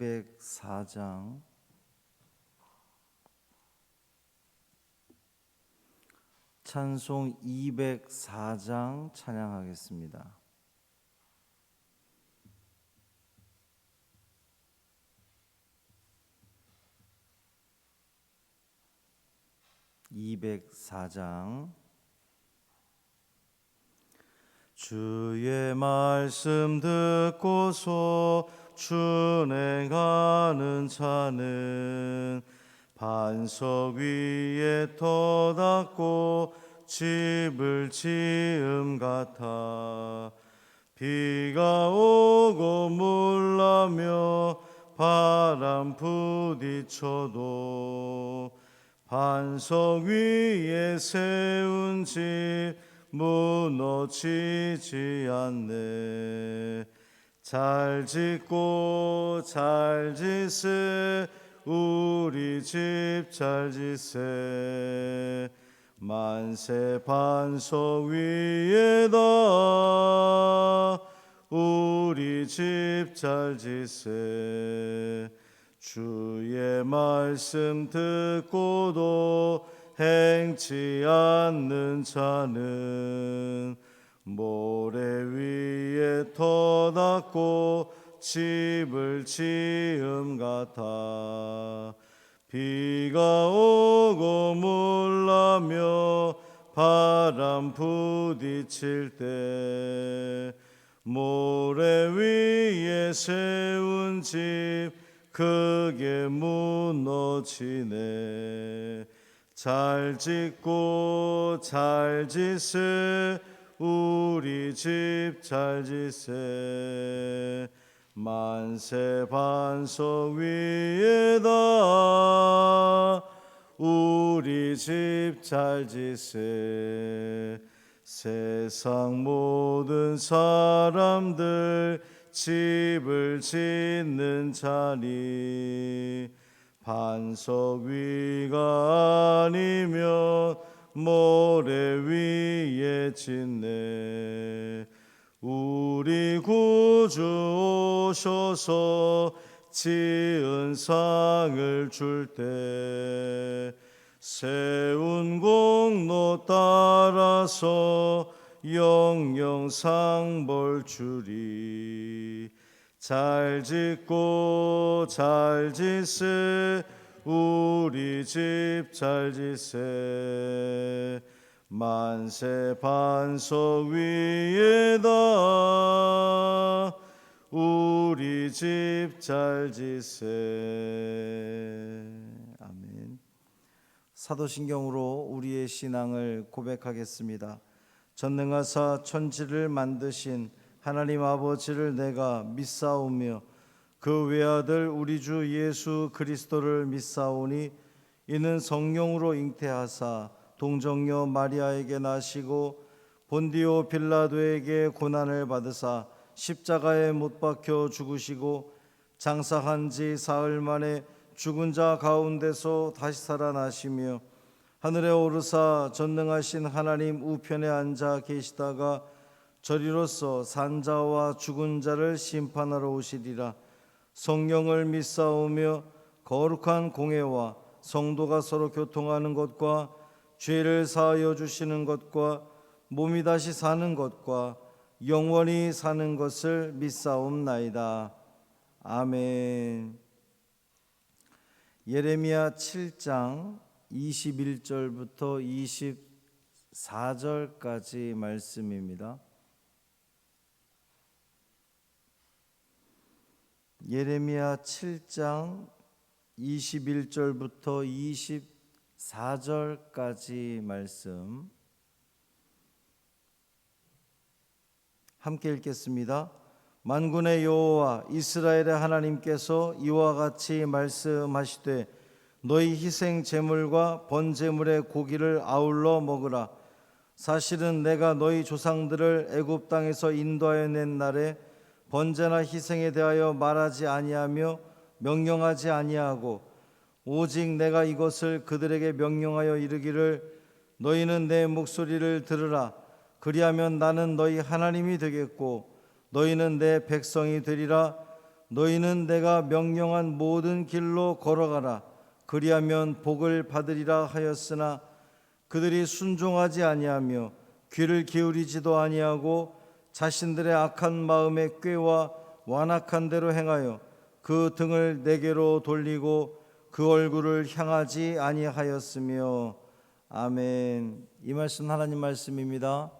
204장 찬송 204장 찬양하겠습니다. 주의 말씀 듣고서 준행하는 자는 반석 위에 터닫고 집을 지음 같아. 비가 오고 물나며 바람 부딪혀도 반석 위에 세운 집 무너지지 않네. 잘 짓고 잘 짓세 우리 집 잘 짓세. 만세 반석 위에다 우리 집 잘 짓세. 주의 말씀 듣고도 행치 않는 자는 모래 위에 터닫고 집을 지음 같아. 비가 오고 물나며 바람 부딪힐 때 모래 위에 세운 집 크게 무너지네. 잘 짓고 잘 짓세 우리 집 잘 짓세. 만세 반석 위에다 우리 집 잘 짓세. 세상 모든 사람들 집을 짓는 자니 반석 위가 아니면 모래 위에 짓네. 우리 구주 오셔서 지은 상을 줄 때 세운 공로 따라서 영영 상 볼 주리. 잘 짓고 잘 짓세 우리 집 잘 짓세. 만세 반석 위에다 우리 집 잘 짓세. 아멘. 사도신경으로 우리의 신앙을 고백하겠습니다. 전능하사 천지를 만드신 하나님 아버지를 내가 믿사오며 그 외아들 우리 주 예수 그리스도를 믿사오니 이는 성령으로 잉태하사 동정녀 마리아에게 나시고 본디오 빌라도에게 고난을 받으사 십자가에 못 박혀 죽으시고 장사한 지 사흘 만에 죽은 자 가운데서 다시 살아나시며 하늘에 오르사 전능하신 하나님 우편에 앉아 계시다가 저리로서 산자와 죽은 자를 심판하러 오시리라. 성령을 믿사오며 거룩한 공회와 성도가 서로 교통하는 것과 죄를 사하여 주시는 것과 몸이 다시 사는 것과 영원히 사는 것을 믿사옵나이다. 아멘. 예레미야 7장 21절부터 24절까지 말씀입니다. 예레미야 7장 21절부터 24절까지 말씀 함께 읽겠습니다. 만군의 여호와 이스라엘의 하나님께서 이와 같이 말씀하시되 너희 희생 제물과 번제물의 고기를 아울러 먹으라. 사실은 내가 너희 조상들을 애굽 땅에서 인도하여 낸 날에 번제나 희생에 대하여 말하지 아니하며 명령하지 아니하고 오직 내가 이것을 그들에게 명령하여 이르기를 너희는 내 목소리를 들으라. 그리하면 나는 너희 하나님이 되겠고 너희는 내 백성이 되리라. 너희는 내가 명령한 모든 길로 걸어가라. 그리하면 복을 받으리라 하였으나 그들이 순종하지 아니하며 귀를 기울이지도 아니하고 자신들의 악한 마음에 꾀와 완악한 대로 행하여 그 등을 내게로 돌리고 그 얼굴을 향하지 아니하였으며. 아멘. 이 말씀 하나님 말씀입니다.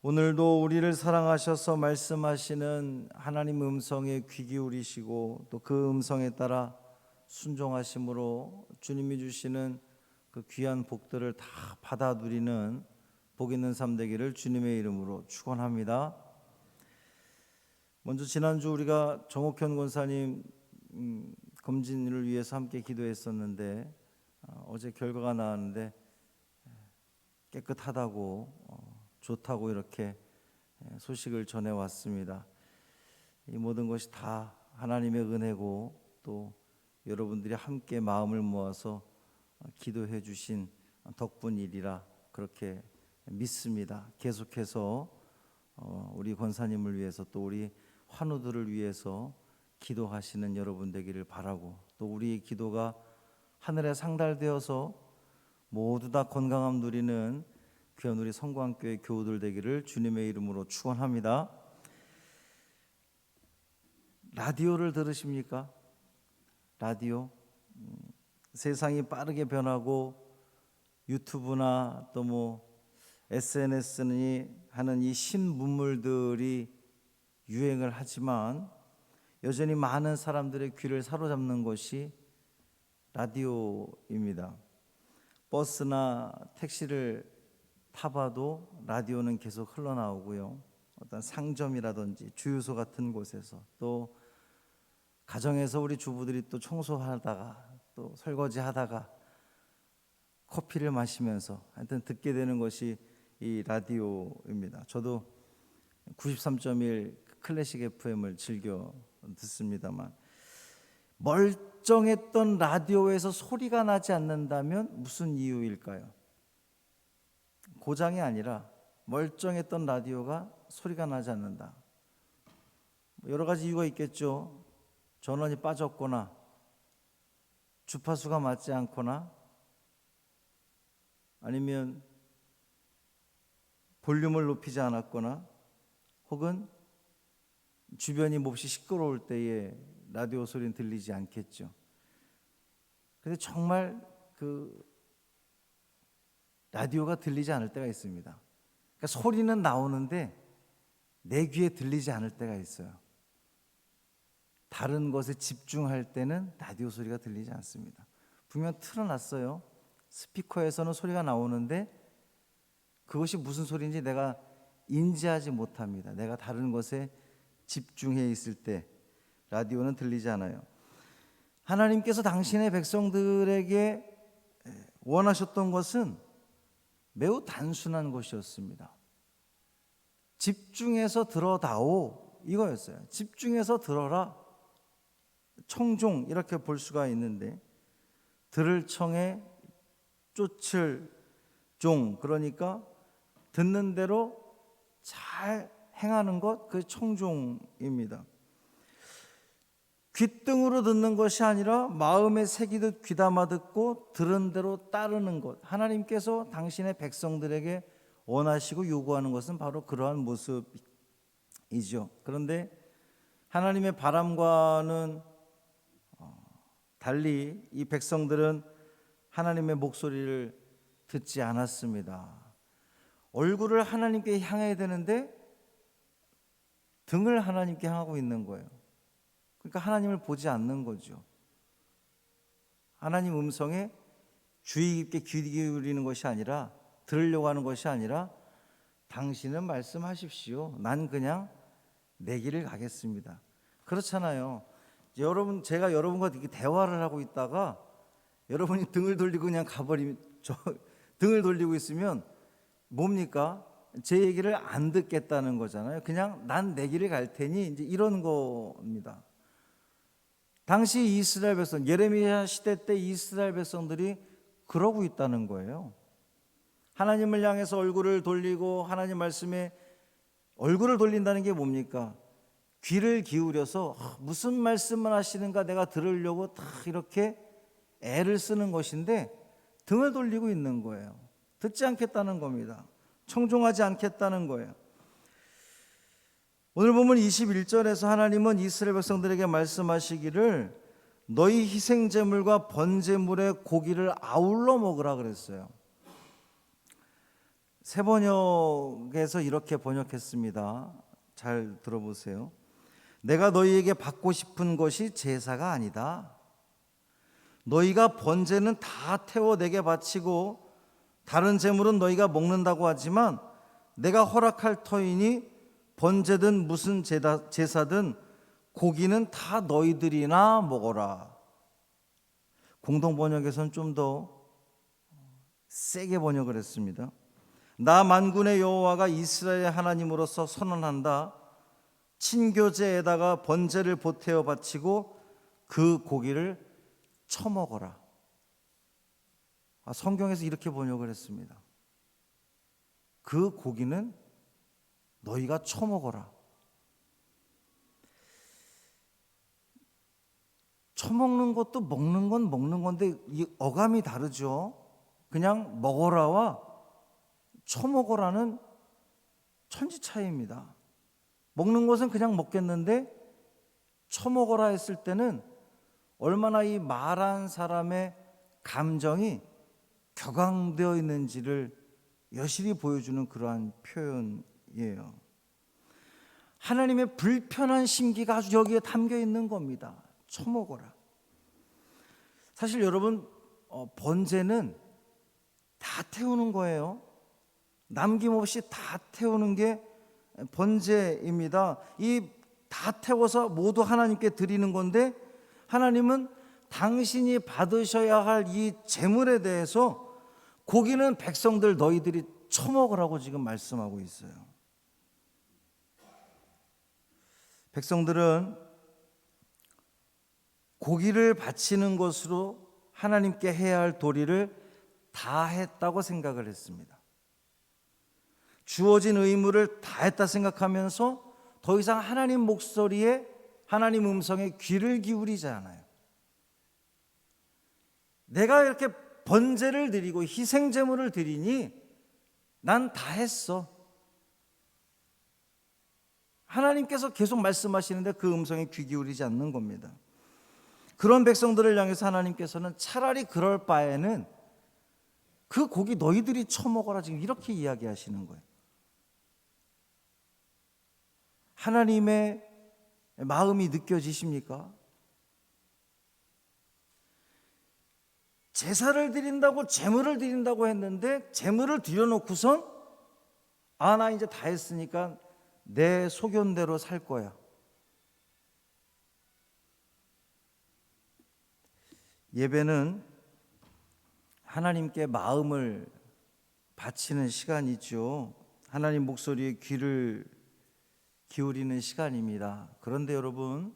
오늘도 우리를 사랑하셔서 말씀하시는 하나님 음성에 귀 기울이시고 또 그 음성에 따라 순종하심으로 주님이 주시는 그 귀한 복들을 다 받아 누리는 복 있는 삶 되기를 주님의 이름으로 축원합니다. 먼저 지난주 우리가 정옥현 권사님 검진을 위해서 함께 기도했었는데 어제 결과가 나왔는데 깨끗하다고 좋다고 이렇게 소식을 전해왔습니다. 이 모든 것이 다 하나님의 은혜고 또 여러분들이 함께 마음을 모아서 기도해 주신 덕분이리라 그렇게 믿습니다. 계속해서 우리 권사님을 위해서 또 우리 환우들을 위해서 기도하시는 여러분 되기를 바라고 또 우리의 기도가 하늘에 상달되어서 모두 다 건강함 누리는 귀한 우리 성광교회 교우들 되기를 주님의 이름으로 축원합니다. 라디오를 들으십니까? 라디오. 세상이 빠르게 변하고 유튜브나 또 뭐 SNS니 하는 이 신문물들이 유행을 하지만 여전히 많은 사람들의 귀를 사로잡는 것이 라디오입니다. 버스나 택시를 타봐도 라디오는 계속 흘러나오고요. 어떤 상점이라든지 주유소 같은 곳에서 또 가정에서 우리 주부들이 또 청소하다가 또 설거지하다가 커피를 마시면서 하여튼 듣게 되는 것이 이 라디오입니다. 저도 93.1 클래식 FM을 즐겨 듣습니다만 멀쩡했던 라디오에서 소리가 나지 않는다면 무슨 이유일까요? 고장이 아니라 멀쩡했던 라디오가 소리가 나지 않는다. 여러 가지 이유가 있겠죠. 전원이 빠졌거나 주파수가 맞지 않거나 아니면 볼륨을 높이지 않았거나 혹은 주변이 몹시 시끄러울 때에 라디오 소리는 들리지 않겠죠. 근데 정말 그 라디오가 들리지 않을 때가 있습니다. 그러니까 소리는 나오는데 내 귀에 들리지 않을 때가 있어요. 다른 것에 집중할 때는 라디오 소리가 들리지 않습니다. 분명 틀어놨어요. 스피커에서는 소리가 나오는데 그것이 무슨 소리인지 내가 인지하지 못합니다. 내가 다른 것에 집중해 있을 때 라디오는 들리지 않아요. 하나님께서 당신의 백성들에게 원하셨던 것은 매우 단순한 것이었습니다. 집중해서 들어다오 이거였어요. 집중해서 들어라. 청종 이렇게 볼 수가 있는데 들을 청에 쫓을 종, 그러니까 듣는 대로 잘 행하는 것, 그 청종입니다. 귓등으로 듣는 것이 아니라 마음에 새기듯 귀담아 듣고 들은 대로 따르는 것. 하나님께서 당신의 백성들에게 원하시고 요구하는 것은 바로 그러한 모습이죠. 그런데 하나님의 바람과는 달리 이 백성들은 하나님의 목소리를 듣지 않았습니다. 얼굴을 하나님께 향해야 되는데 등을 하나님께 향하고 있는 거예요. 그러니까 하나님을 보지 않는 거죠. 하나님 음성에 주의 깊게 귀 기울이는 것이 아니라 들으려고 하는 것이 아니라 당신은 말씀하십시오. 난 그냥 내 길을 가겠습니다. 그렇잖아요. 여러분, 제가 여러분과 이렇게 대화를 하고 있다가 여러분이 등을 돌리고 그냥 가버리면 등을 돌리고 있으면 뭡니까? 제 얘기를 안 듣겠다는 거잖아요. 그냥 난 내 길을 갈 테니 이제 이런 겁니다. 당시 이스라엘 백성, 예레미야 시대 때 이스라엘 백성들이 그러고 있다는 거예요. 하나님을 향해서 얼굴을 돌리고 하나님 말씀에 얼굴을 돌린다는 게 뭡니까? 귀를 기울여서 무슨 말씀을 하시는가 내가 들으려고 다 이렇게 애를 쓰는 것인데 등을 돌리고 있는 거예요. 듣지 않겠다는 겁니다. 청종하지 않겠다는 거예요. 오늘 보면 21절에서 하나님은 이스라엘 백성들에게 말씀하시기를 너희 희생제물과 번제물의 고기를 아울러 먹으라 그랬어요. 새 번역에서 이렇게 번역했습니다. 잘 들어보세요. 내가 너희에게 받고 싶은 것이 제사가 아니다. 너희가 번제는 다 태워 내게 바치고 다른 제물은 너희가 먹는다고 하지만 내가 허락할 터이니 번제든 무슨 제사든 고기는 다 너희들이나 먹어라. 공동 번역에서는 좀 더 세게 번역을 했습니다. 나 만군의 여호와가 이스라엘의 하나님으로서 선언한다. 친교제에다가 번제를 보태어 바치고 그 고기를 처먹어라. 성경에서 이렇게 번역을 했습니다. 그 고기는 너희가 처먹어라. 처먹는 것도 먹는 건 먹는 건데 이 어감이 다르죠. 그냥 먹어라와 처먹어라는 천지 차이입니다. 먹는 것은 그냥 먹겠는데 처먹어라 했을 때는 얼마나 이 말한 사람의 감정이 격앙되어 있는지를 여실히 보여주는 그러한 표현이에요. 하나님의 불편한 심기가 아주 여기에 담겨 있는 겁니다. 처먹어라. 사실 여러분 번제는 다 태우는 거예요. 남김없이 다 태우는 게 번제입니다. 이 다 태워서 모두 하나님께 드리는 건데 하나님은 당신이 받으셔야 할 이 제물에 대해서 고기는 백성들 너희들이 처먹으라고 지금 말씀하고 있어요. 백성들은 고기를 바치는 것으로 하나님께 해야 할 도리를 다 했다고 생각을 했습니다. 주어진 의무를 다 했다 생각하면서 더 이상 하나님 목소리에 하나님 음성에 귀를 기울이지 않아요. 내가 이렇게 번제를 드리고 희생제물을 드리니 난 다 했어. 하나님께서 계속 말씀하시는데 그 음성에 귀 기울이지 않는 겁니다. 그런 백성들을 향해서 하나님께서는 차라리 그럴 바에는 그 고기 너희들이 처먹어라 지금 이렇게 이야기하시는 거예요. 하나님의 마음이 느껴지십니까? 제사를 드린다고 제물을 드린다고 했는데 제물을 드려놓고선 나 이제 다 했으니까 내 소견대로 살 거야. 예배는 하나님께 마음을 바치는 시간이죠. 하나님 목소리에 귀를 기울이는 시간입니다. 그런데 여러분,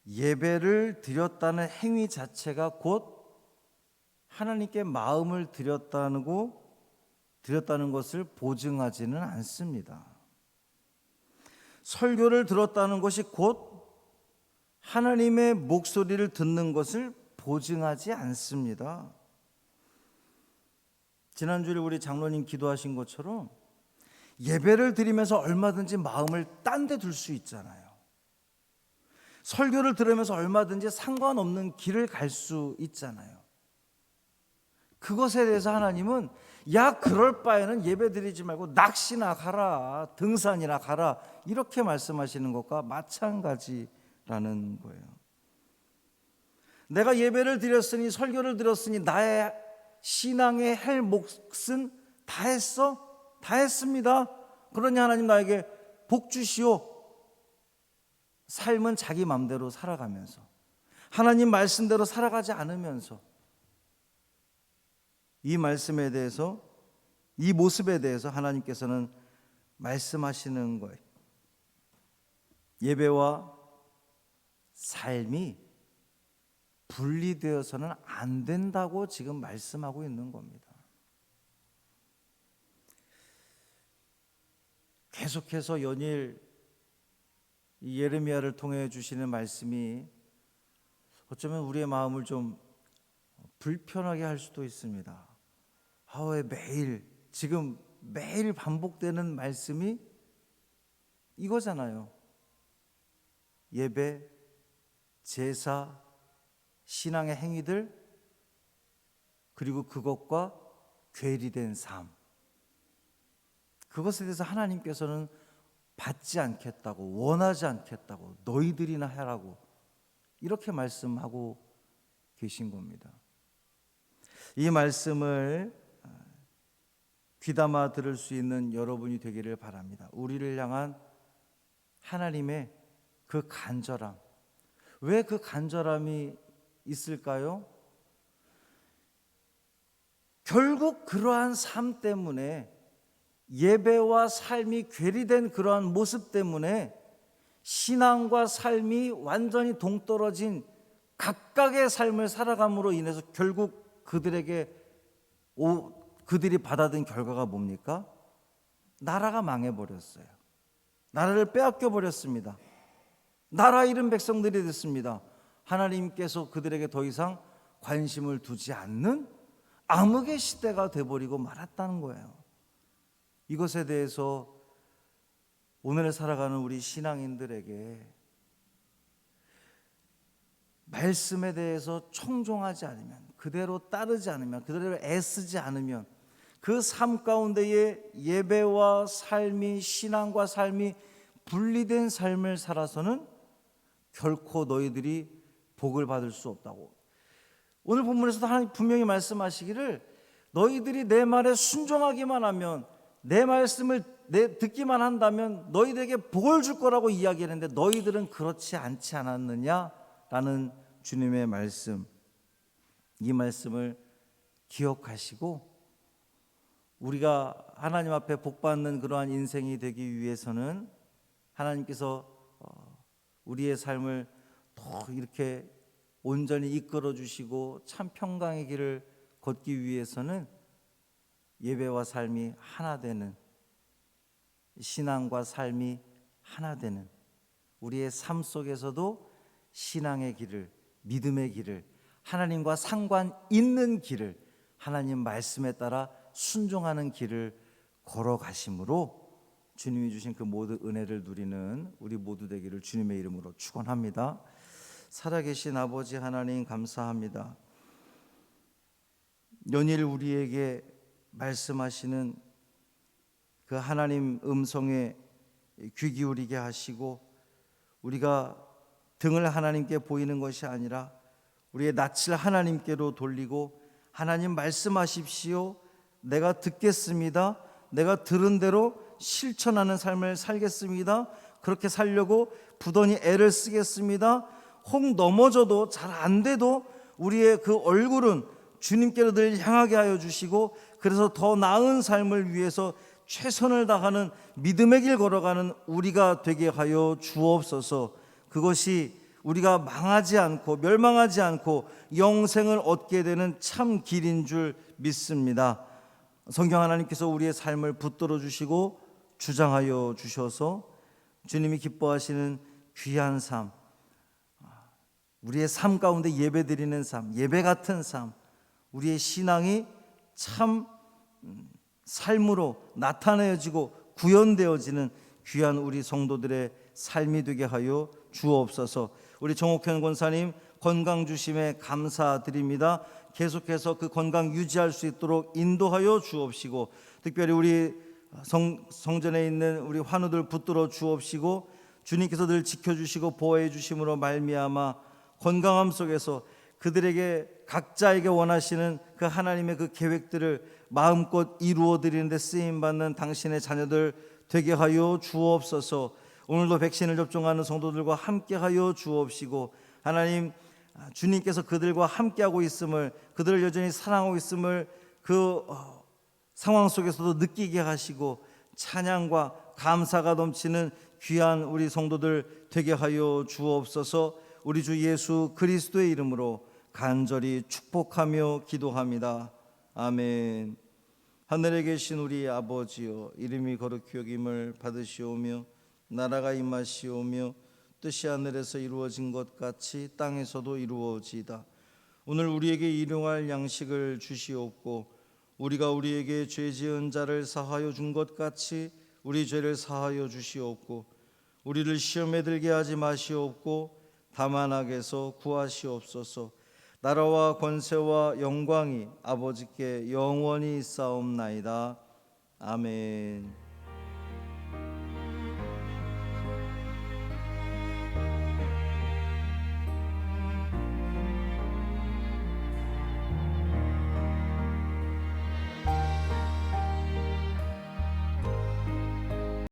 예배를 드렸다는 행위 자체가 곧 하나님께 마음을 드렸다는 것을 보증하지는 않습니다. 설교를 들었다는 것이 곧 하나님의 목소리를 듣는 것을 보증하지 않습니다. 지난주에 우리 장로님 기도하신 것처럼 예배를 드리면서 얼마든지 마음을 딴 데 둘 수 있잖아요. 설교를 들으면서 얼마든지 상관없는 길을 갈 수 있잖아요. 그것에 대해서 하나님은 그럴 바에는 예배 드리지 말고 낚시나 가라, 등산이나 가라 이렇게 말씀하시는 것과 마찬가지라는 거예요. 내가 예배를 드렸으니 설교를 들었으니 나의 신앙의 할 몫은 다 했어? 다 했습니다. 그러니 하나님 나에게 복 주시오. 삶은 자기 마음대로 살아가면서 하나님 말씀대로 살아가지 않으면서 이 말씀에 대해서 이 모습에 대해서 하나님께서는 말씀하시는 거예요. 예배와 삶이 분리되어서는 안 된다고 지금 말씀하고 있는 겁니다. 계속해서 연일 이 예레미야를 통해 주시는 말씀이 어쩌면 우리의 마음을 좀 불편하게 할 수도 있습니다. 왜 지금 매일 반복되는 말씀이 이거잖아요. 예배, 제사, 신앙의 행위들, 그리고 그것과 괴리된 삶. 그것에 대해서 하나님께서는 받지 않겠다고, 원하지 않겠다고, 너희들이나 해라고 이렇게 말씀하고 계신 겁니다. 이 말씀을 귀담아 들을 수 있는 여러분이 되기를 바랍니다. 우리를 향한 하나님의 그 간절함. 왜 그 간절함이 있을까요? 결국 그러한 삶 때문에, 예배와 삶이 괴리된 그러한 모습 때문에 신앙과 삶이 완전히 동떨어진 각각의 삶을 살아감으로 인해서 결국 그들이 받아든 결과가 뭡니까? 나라가 망해버렸어요. 나라를 빼앗겨 버렸습니다. 나라 잃은 백성들이 됐습니다. 하나님께서 그들에게 더 이상 관심을 두지 않는 암흑의 시대가 돼버리고 말았다는 거예요. 이것에 대해서 오늘 살아가는 우리 신앙인들에게 말씀에 대해서 청종하지 않으면, 그대로 따르지 않으면, 그대로 애쓰지 않으면 그 삶 가운데에 예배와 삶이, 신앙과 삶이 분리된 삶을 살아서는 결코 너희들이 복을 받을 수 없다고. 오늘 본문에서도 하나님 분명히 말씀하시기를, 너희들이 내 말에 순종하기만 하면, 내 말씀을 듣기만 한다면 너희들에게 복을 줄 거라고 이야기했는데 너희들은 그렇지 않지 않았느냐라는 주님의 말씀. 이 말씀을 기억하시고 우리가 하나님 앞에 복받는 그러한 인생이 되기 위해서는 하나님께서 우리의 삶을 더 이렇게 온전히 이끌어 주시고 참 평강의 길을 걷기 위해서는 예배와 삶이 하나 되는, 신앙과 삶이 하나 되는, 우리의 삶 속에서도 신앙의 길을, 믿음의 길을, 하나님과 상관 있는 길을, 하나님 말씀에 따라 순종하는 길을 걸어가심으로 주님이 주신 그 모든 은혜를 누리는 우리 모두 되기를 주님의 이름으로 축원합니다. 살아계신 아버지 하나님, 감사합니다. 연일 우리에게 말씀하시는 그 하나님 음성에 귀 기울이게 하시고, 우리가 등을 하나님께 보이는 것이 아니라 우리의 낯을 하나님께로 돌리고, 하나님 말씀하십시오, 내가 듣겠습니다, 내가 들은 대로 실천하는 삶을 살겠습니다, 그렇게 살려고 부단히 애를 쓰겠습니다, 혹 넘어져도 잘 안 돼도 우리의 그 얼굴은 주님께로 늘 향하게 하여 주시고, 그래서 더 나은 삶을 위해서 최선을 다하는 믿음의 길 걸어가는 우리가 되게 하여 주옵소서. 그것이 우리가 망하지 않고 멸망하지 않고 영생을 얻게 되는 참 길인 줄 믿습니다. 성경 하나님께서 우리의 삶을 붙들어 주시고 주장하여 주셔서 주님이 기뻐하시는 귀한 삶, 우리의 삶 가운데 예배드리는 삶, 예배 같은 삶, 우리의 신앙이 참 삶으로 나타내어지고 구현되어지는 귀한 우리 성도들의 삶이 되게 하여 주옵소서. 우리 정옥현 권사님 건강 주심에 감사드립니다. 계속해서 그 건강 유지할 수 있도록 인도하여 주옵시고, 특별히 우리 성전에 있는 우리 환우들 붙들어 주옵시고, 주님께서 늘 지켜주시고 보호해 주심으로 말미암아 건강함 속에서 그들에게 각자에게 원하시는 그 하나님의 그 계획들을 마음껏 이루어 드리는데 쓰임받는 당신의 자녀들 되게 하여 주옵소서. 오늘도 백신을 접종하는 성도들과 함께 하여 주옵시고, 하나님 주님께서 그들과 함께하고 있음을, 그들을 여전히 사랑하고 있음을 그 상황 속에서도 느끼게 하시고, 찬양과 감사가 넘치는 귀한 우리 성도들 되게 하여 주옵소서. 우리 주 예수 그리스도의 이름으로 간절히 축복하며 기도합니다. 아멘. 하늘에 계신 우리 아버지여, 이름이 거룩히 여김을 받으시오며 나라가 임하시오며 뜻이 하늘에서 이루어진 것 같이 땅에서도 이루어지이다. 오늘 우리에게 일용할 양식을 주시옵고 우리가 우리에게 죄 지은 자를 사하여 준 것 같이 우리 죄를 사하여 주시옵고 우리를 시험에 들게 하지 마시옵고 다만 악에서 구하시옵소서. 나라와 권세와 영광이 아버지께 영원히 있사옵나이다. 아멘.